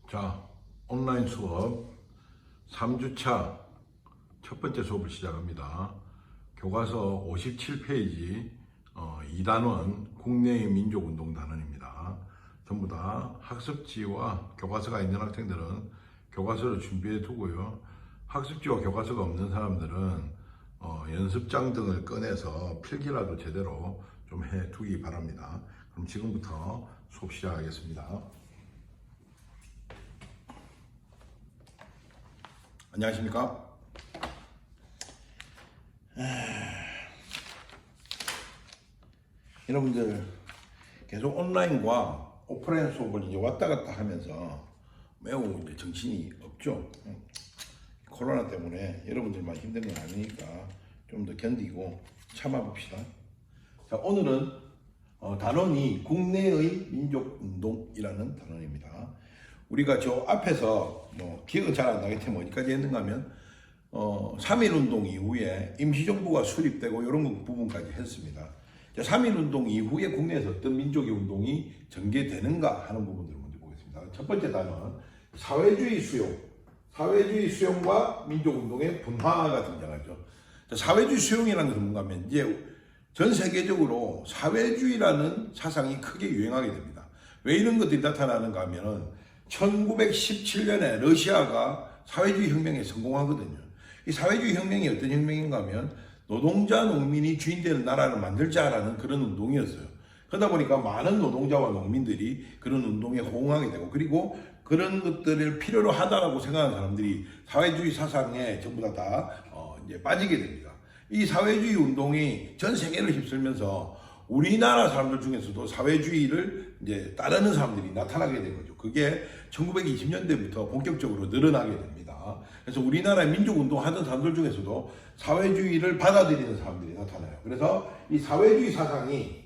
자, 온라인 수업 3주차 첫 번째 수업을 시작합니다. 교과서 57페이지 2단원 국내의 민족운동 단원입니다. 전부 다 학습지와 교과서가 있는 학생들은 교과서를 준비해 두고요. 학습지와 교과서가 없는 사람들은 연습장 등을 꺼내서 필기라도 제대로 좀 해 두기 바랍니다. 그럼 지금부터 수업 시작하겠습니다. 안녕하십니까? 여러분들 계속 온라인과 오프라인 수업을 이제 왔다 갔다 하면서 매우 이제 정신이 없죠. 코로나 때문에 여러분들만 힘든 건 아니니까 좀 더 견디고 참아봅시다. 자, 오늘은 단원이 국내의 민족운동이라는 단원입니다. 우리가 저 앞에서 기억은 잘 안 나기 때문에 어디까지 했는가 하면 3.1운동 이후에 임시정부가 수립되고 이런 부분까지 했습니다. 3.1운동 이후에 국내에서 어떤 민족의 운동이 전개되는가 하는 부분들을 먼저 보겠습니다. 첫 번째 단원, 사회주의 수용. 사회주의 수용과 민족운동의 분화가 등장하죠. 사회주의 수용이라는 것은 뭔가 하면 이제 전 세계적으로 사회주의라는 사상이 크게 유행하게 됩니다. 왜 이런 것들이 나타나는가 하면은 1917년에 러시아가 사회주의 혁명에 성공하거든요. 이 사회주의 혁명이 어떤 혁명인가 하면 노동자, 농민이 주인되는 나라를 만들자라는 그런 운동이었어요. 그러다 보니까 많은 노동자와 농민들이 그런 운동에 호응하게 되고, 그리고 그런 것들을 필요로 하다라고 생각하는 사람들이 사회주의 사상에 전부 다 이제 빠지게 됩니다. 이 사회주의 운동이 전 세계를 휩쓸면서 우리나라 사람들 중에서도 사회주의를 이제 따르는 사람들이 나타나게 된 거죠. 그게 1920년대부터 본격적으로 늘어나게 됩니다. 그래서 우리나라 민족운동 하던 사람들 중에서도 사회주의를 받아들이는 사람들이 나타나요. 그래서 이 사회주의 사상이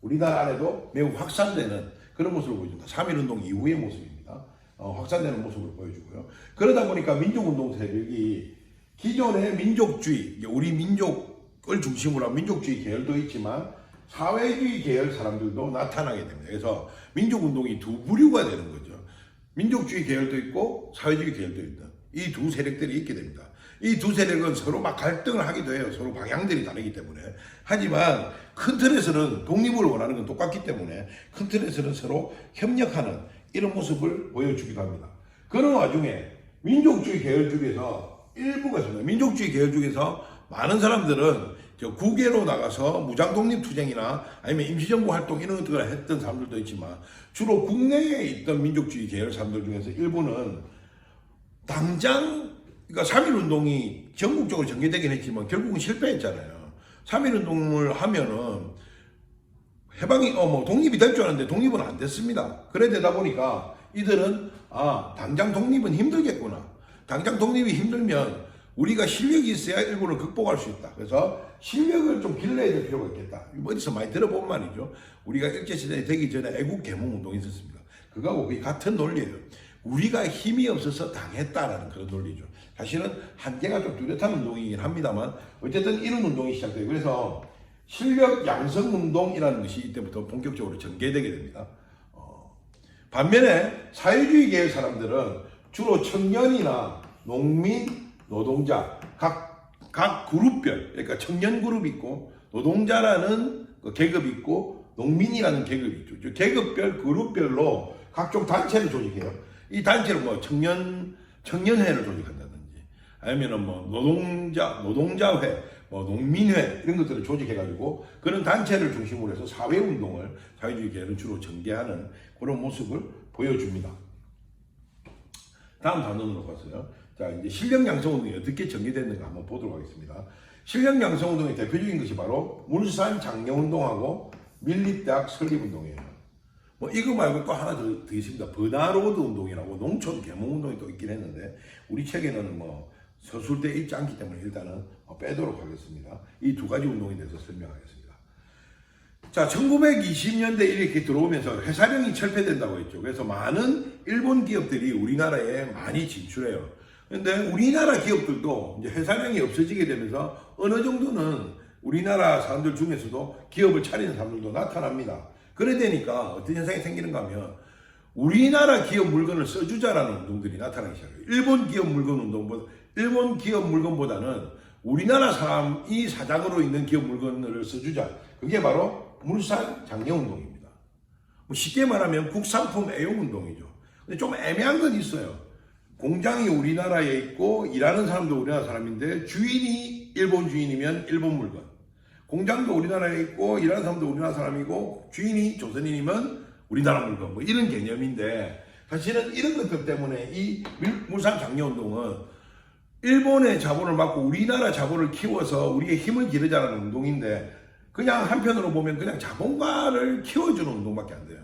우리나라 안에도 매우 확산되는 그런 모습을 보여줍니다. 3.1운동 이후의 모습입니다. 확산되는 모습을 보여주고요. 그러다 보니까 민족운동 세력이 기존의 민족주의, 우리 민족을 중심으로 한 민족주의 계열도 있지만 사회주의 계열 사람들도 나타나게 됩니다. 그래서 민족운동이 두 부류가 되는 거죠. 민족주의 계열도 있고 사회주의 계열도 있다. 이 두 세력들이 있게 됩니다. 이 두 세력은 서로 막 갈등을 하기도 해요. 서로 방향들이 다르기 때문에. 하지만 큰 틀에서는 독립을 원하는 건 똑같기 때문에 큰 틀에서는 서로 협력하는 이런 모습을 보여주기도 합니다. 그런 와중에 민족주의 계열 중에서 일부가 있습니다. 민족주의 계열 중에서 많은 사람들은 국외로 나가서 무장독립투쟁이나 아니면 임시정부 활동 이런 것들을 했던 사람들도 있지만 주로 국내에 있던 민족주의 계열 사람들 중에서 일부는 당장 그러니까 3.1운동이 전국적으로 전개되긴 했지만 결국은 실패했잖아요. 3.1운동을 하면은 해방이 독립이 될 줄 알았는데 독립은 안 됐습니다. 그래 되다 보니까 이들은 당장 독립은 힘들겠구나. 당장 독립이 힘들면 우리가 실력이 있어야 일본을 극복할 수 있다. 그래서 실력을 좀 길러야 될 필요가 있겠다. 어디서 많이 들어본 말이죠. 우리가 일제시대에 되기 전에 애국개몽운동이 있었습니다. 그거하고 거의 같은 논리예요. 우리가 힘이 없어서 당했다라는 그런 논리죠. 사실은 한계가 좀 뚜렷한 운동이긴 합니다만 어쨌든 이런 운동이 시작돼요. 그래서 실력 양성운동이라는 것이 이때부터 본격적으로 전개되게 됩니다. 반면에 사회주의 계열 사람들은 주로 청년이나 농민, 노동자, 각 그룹별, 그러니까 청년 그룹이 있고, 노동자라는 계급이 있고, 농민이라는 계급이 있죠. 계급별, 그룹별로 각종 단체를 조직해요. 이 단체를 청년회를 조직한다든지, 아니면 노동자회, 농민회, 이런 것들을 조직해가지고, 그런 단체를 중심으로 해서 사회운동을 사회주의 계열은 주로 전개하는 그런 모습을 보여줍니다. 다음 단원으로 봤어요. 자, 이제 실력 양성 운동이 어떻게 전개됐는가 한번 보도록 하겠습니다. 실력 양성 운동의 대표적인 것이 바로 물산 장려 운동하고 밀립대학 설립 운동이에요. 이거 말고 또 하나 더 있습니다. 버나로드 운동이라고 농촌 계몽 운동이 또 있긴 했는데 우리 책에는 서술되어 있지 않기 때문에 일단은 빼도록 하겠습니다. 이 두 가지 운동에 대해서 설명하겠습니다. 자, 1920년대 이렇게 들어오면서 회사령이 철폐된다고 했죠. 그래서 많은 일본 기업들이 우리나라에 많이 진출해요. 그런데 우리나라 기업들도 이제 회사령이 없어지게 되면서 어느 정도는 우리나라 사람들 중에서도 기업을 차리는 사람들도 나타납니다. 그래 되니까 어떤 현상이 생기는가 하면 우리나라 기업 물건을 써주자라는 운동들이 나타나기 시작해요. 일본 기업 물건보다는 우리나라 사람이 사장으로 있는 기업 물건을 써주자. 그게 바로 물산 장려 운동입니다. 뭐 쉽게 말하면 국산품 애용 운동이죠. 근데 좀 애매한 건 있어요. 공장이 우리나라에 있고 일하는 사람도 우리나라 사람인데 주인이 일본 주인이면 일본 물건. 공장도 우리나라에 있고 일하는 사람도 우리나라 사람이고 주인이 조선인이면 우리나라 물건. 뭐 이런 개념인데 사실은 이런 것들 때문에 이 물산 장려 운동은 일본의 자본을 막고 우리나라 자본을 키워서 우리의 힘을 기르자는 운동인데 그냥 한편으로 보면 그냥 자본가를 키워주는 운동밖에 안 돼요.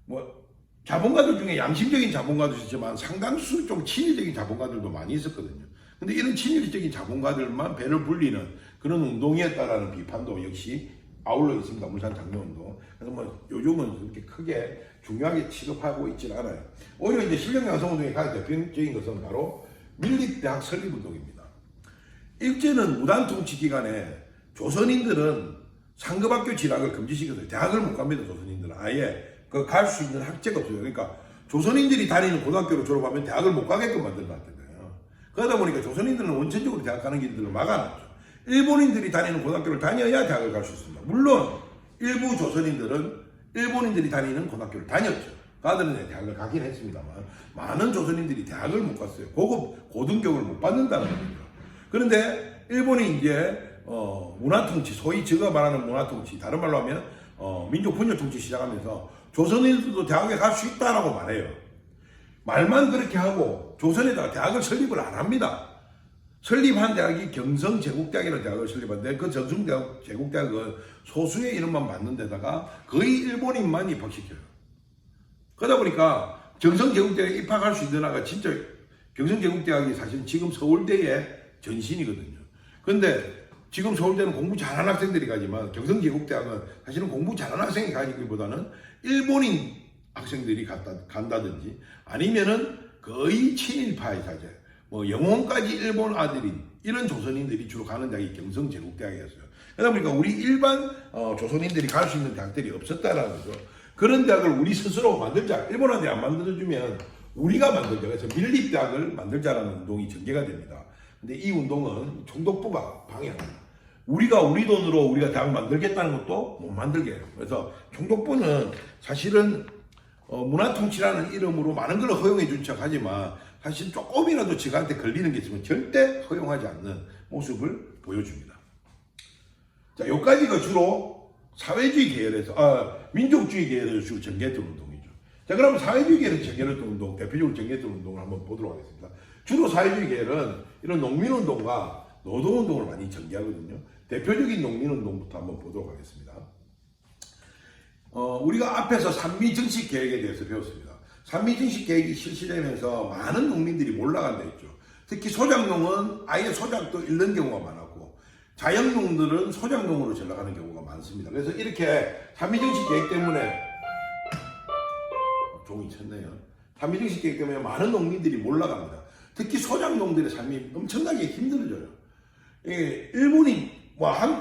뭐 자본가들 중에 양심적인 자본가도 있지만 상당수 좀 친일적인 자본가들도 많이 있었거든요. 근데 이런 친일적인 자본가들만 배를 불리는 그런 운동이었다라는 비판도 역시 아울러 있습니다. 물산 장려 운동. 그래서 뭐 요즘은 그렇게 크게 중요하게 취급하고 있지는 않아요. 오히려 이제 실력 양성 운동의 가장 대표적인 것은 바로 밀립대학 설립 운동입니다. 일제는 무단 통치 기간에 조선인들은 상급학교 진학을 금지시켰어요. 대학을 못 갑니다. 조선인들은 아예 그 갈 수 있는 학제가 없어요. 그러니까 조선인들이 다니는 고등학교를 졸업하면 대학을 못 가게끔 만들어놨던 거예요. 그러다 보니까 조선인들은 원천적으로 대학 가는 길들을 막아놨죠. 일본인들이 다니는 고등학교를 다녀야 대학을 갈 수 있습니다. 물론 일부 조선인들은 일본인들이 다니는 고등학교를 다녔죠. 그들은 대학을 가긴 했습니다만 많은 조선인들이 대학을 못 갔어요. 고급 고등교육을 못 받는다는 거죠. 그런데 일본이 이제 문화통치, 소위 제가 말하는 문화통치, 다른 말로 하면 민족 분열 통치 시작하면서 조선인들도 대학에 갈 수 있다라고 말해요. 말만 그렇게 하고 조선에다가 대학을 설립을 안 합니다. 설립한 대학이 경성제국대학이라는 대학을 설립한데 그 경성제국대학은 소수의 이름만 받는 데다가 거의 일본인만 입학시켜요. 그러다 보니까 경성제국대학에 입학할 수 있는 아가 진짜 경성제국대학이 사실 지금 서울대의 전신이거든요. 근데 지금 서울대는 공부 잘하는 학생들이 가지만 경성제국대학은 사실은 공부 잘하는 학생이 가기보다는 일본인 학생들이 간다든지 아니면은 거의 친일파의 사제, 뭐 영혼까지 일본 아들인 이런 조선인들이 주로 가는 대학이 경성제국대학이었어요. 그러다 보니까 우리 일반 조선인들이 갈 수 있는 대학들이 없었다라는 거죠. 그런 대학을 우리 스스로 만들자. 일본한테 안 만들어주면 우리가 만들자. 그래서 밀립대학을 만들자라는 운동이 전개가 됩니다. 근데 이 운동은 총독부가 방해합니다. 우리가 우리 돈으로 우리가 대학 만들겠다는 것도 못 만들게 해요. 그래서 총독부는 사실은 문화통치라는 이름으로 많은 걸 허용해 준 척 하지만 사실 조금이라도 지가한테 걸리는 게 있으면 절대 허용하지 않는 모습을 보여줍니다. 자, 여기까지가 주로 사회주의 계열에서, 민족주의 계열에서 주로 전개했던 운동이죠. 자, 그럼 사회주의 계열에서 전개했던 운동, 대표적으로 전개했던 운동을 한번 보도록 하겠습니다. 주로 사회주의 계열은 이런 농민운동과 노동운동을 많이 전개하거든요. 대표적인 농민운동부터 한번 보도록 하겠습니다. 우리가 앞에서 산미정식 계획에 대해서 배웠습니다. 산미정식 계획이 실시되면서 많은 농민들이 몰락한다 했죠. 특히 소작농은 아예 소작도 잃는 경우가 많았고 자영농들은 소작농으로 전락하는 경우가 많습니다. 그래서 이렇게 산미정식 계획 때문에 종이 쳤네요. 산미정식 계획 때문에 많은 농민들이 몰락합니다. 특히 소작농들의 삶이 엄청나게 힘들어져요. 일본인,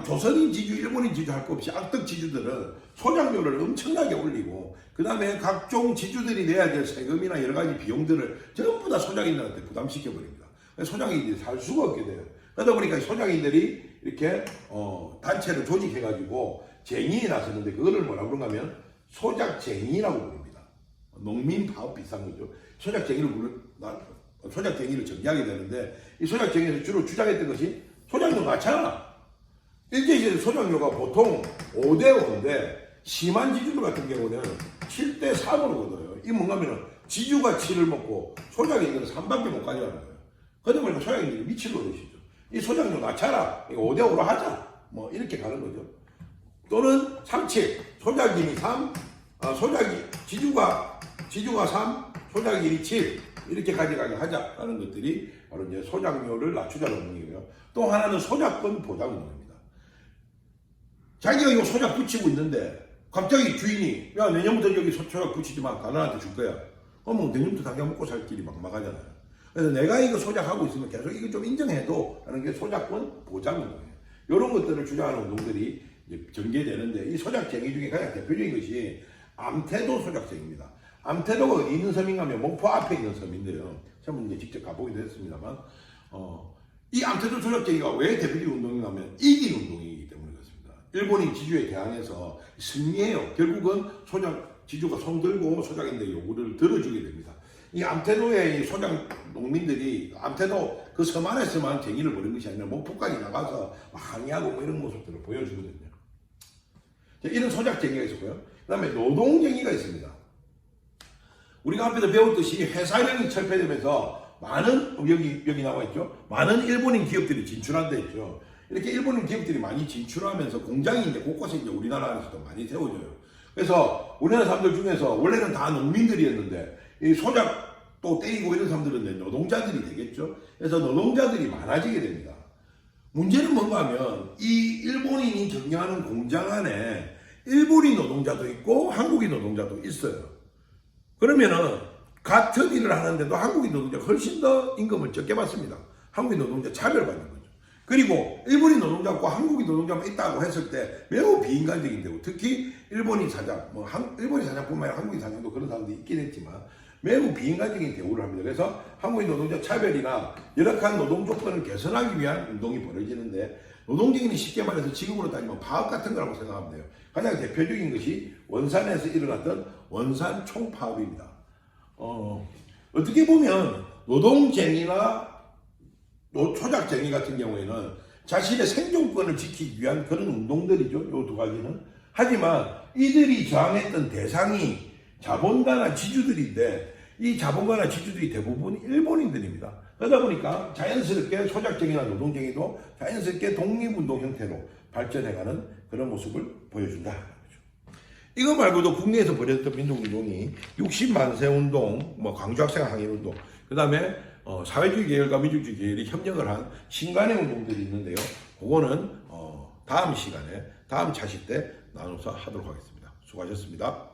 조선인 지주, 일본인 지주 할 것 없이 악덕 지주들은 소작료를 엄청나게 올리고 그 다음에 각종 지주들이 내야 될 세금이나 여러 가지 비용들을 전부 다 소작인들한테 부담시켜버립니다. 소작인들이 살 수가 없게 돼요. 그러다 보니까 소작인들이 이렇게 단체를 조직해가지고 쟁의에 나서는데 그거를 뭐라고 그런가 하면 소작쟁의라고 부릅니다. 농민파업 비슷한 거죠. 소작쟁의를 전개하게 되는데 이 소작쟁의에서 주로 주장했던 것이 소작료 낮잖아. 일제시대 소작료가 보통 5대5인데 심한 지주들 같은 경우는 7대3으로 거둬요. 이게 뭔가 하면 지주가 7을 먹고 소작인들은 3밖에 못 가져가는 거예요. 그러다 보니까 소작인들이 미칠 노릇이죠. 이 소작료 낮춰라. 이거 5대5로 하자. 뭐 이렇게 가는 거죠. 또는 3칠. 소작인이 3, 지주가 3, 소작인이 7. 이렇게 가져가게 하자라는 것들이 바로 이제 소작료를 낮추자는 운동이고요. 또 하나는 소작권 보장 운동입니다. 자기가 이거 소작 붙이고 있는데 갑자기 주인이 야 내년부터 여기 소작 붙이지 마. 가난한테 줄 거야. 그러면 내년부터 당장 먹고 살 길이 막막하잖아요. 그래서 내가 이거 소작하고 있으면 계속 이거 좀 인정해도 하는 게 소작권 보장 운동이에요. 이런 것들을 주장하는 운동들이 이제 전개되는데 이 소작쟁이 중에 가장 대표적인 것이 암태도 소작쟁입니다. 암태도가 어디 있는 섬인가 하면 목포 앞에 있는 섬인데요. 저는 이제 직접 가보기도 했습니다만, 이 암태도 조작쟁이가 왜 대표적 운동인가 하면 이기 운동이기 때문에 그렇습니다. 일본이 지주에 대항해서 승리해요. 결국은 지주가 손들고 소작인의 요구를 들어주게 됩니다. 이 암태도의 이 소작 농민들이 암태도 그 섬 안에서만 쟁의를 벌인 것이 아니라 목포까지 나가서 항의하고 뭐 이런 모습들을 보여주거든요. 이런 소작쟁이가 있었고요. 그 다음에 노동쟁이가 있습니다. 우리가 앞에서 배웠듯이 회사령이 철폐되면서 많은, 여기 나와 있죠. 많은 일본인 기업들이 진출한 데 있죠. 이렇게 일본인 기업들이 많이 진출하면서 공장이 이제 곳곳에 이제 우리나라 안에서도 많이 세워져요. 그래서 우리나라 사람들 중에서 원래는 다 농민들이었는데 이 소작도 떼이고 이런 사람들은 노동자들이 되겠죠. 그래서 노동자들이 많아지게 됩니다. 문제는 뭔가 하면 이 일본인이 경영하는 공장 안에 일본인 노동자도 있고 한국인 노동자도 있어요. 그러면은 같은 일을 하는데도 한국인 노동자가 훨씬 더 임금을 적게 받습니다. 한국인 노동자 차별받는 거죠. 그리고 일본인 노동자과 한국인 노동자만 있다고 했을 때 매우 비인간적인 데고, 특히 일본인 사장, 일본인 사장뿐만 아니라 한국인 사장도 그런 사람들이 있긴 했지만 매우 비인간적인 대우를 합니다. 그래서 한국인 노동자 차별이나 열악한 노동 조건을 개선하기 위한 운동이 벌어지는데, 노동쟁이는 쉽게 말해서 지금으로 따지면 파업 같은 거라고 생각하면 돼요. 가장 대표적인 것이 원산에서 일어났던 원산 총파업입니다. 어떻게 보면 노동쟁이나 초작쟁이 같은 경우에는 자신의 생존권을 지키기 위한 그런 운동들이죠. 요 두 가지는. 하지만 이들이 저항했던 대상이 자본가나 지주들인데, 이 자본가나 지주들이 대부분 일본인들입니다. 그러다 보니까 자연스럽게 소작쟁이나 노동쟁이도 자연스럽게 독립운동 형태로 발전해가는 그런 모습을 보여준다. 이거 말고도 국내에서 벌였던 민족운동이 60만세 운동, 광주학생 항일운동, 그 다음에 사회주의 계열과 민주주의 계열이 협력을 한 신간의 운동들이 있는데요. 그거는 다음 시간에, 다음 차시 때 나눠서 하도록 하겠습니다. 수고하셨습니다.